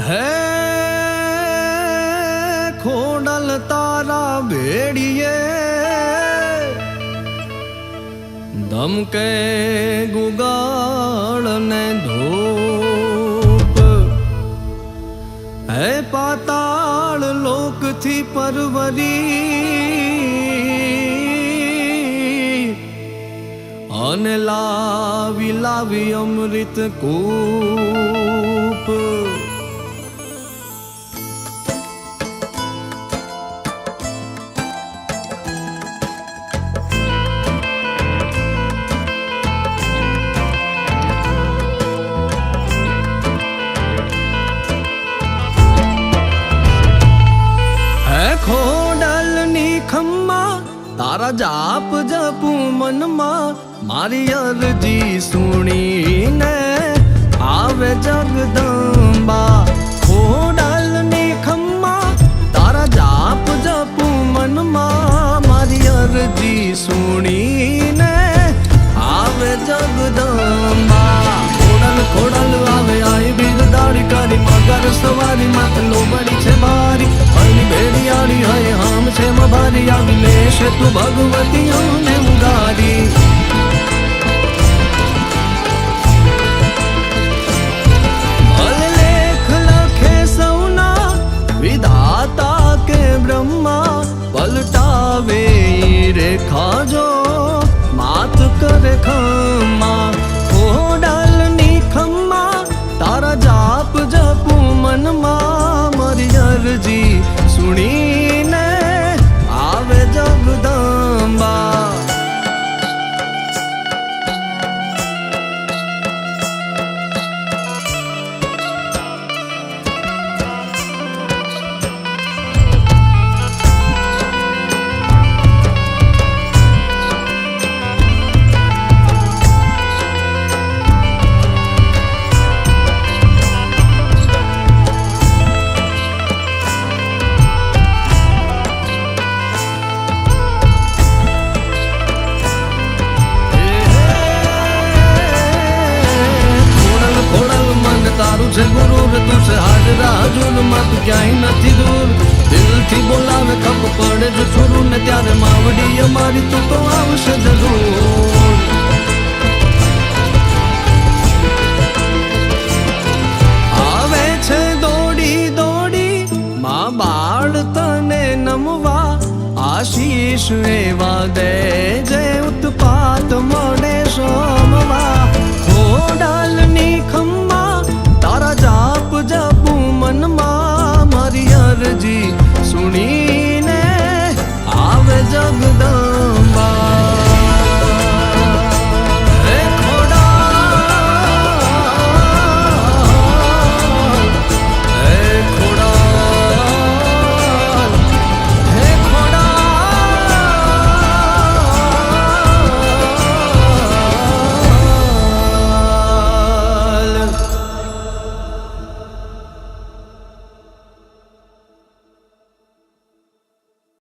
હે ખોડલ તારા ભેડીએ ધમકે ગુગાળ ને ધૂપ હે પાતાળ લોક થી પરવરી અને લાવી લાવી અમૃત કૂપ ખોડલ ની ખમ્મા તારા જાપ જપું મનમાં મારી અરજી સુણીને આવે જગદંબા ખોડલ ની ખમ્મા તારા જાપ જપું મનમાં મારી અરજી સુણીને આવે જગદંબા ખોડલ ખોડલ આવે આઈ બિરદાડી કરી મગર સવારી માત લોબડી છે મારી અલી ભેડિયાળી હય હામ છે મભારી આવી લેશે તું ભગવતીઓને ઉગારી લેખ લખે સૌના વિધાતા કે બ્રહ્મા પલટાવે રેખા જો માત કરે ખમ્મા ખોડલ ની ખમ્મા તારા જાપ જપું મનમાં મારી અરજી સુણીને આવે જગદંબા છે ગુરુર તું છે હાજરા હજુર માં તું ક્યાંય નથી દૂર દિલથી બોલાવે ખપ પડે જો છોરું ને ત્યારે માવડી અમારી તું તો આવશે જરૂર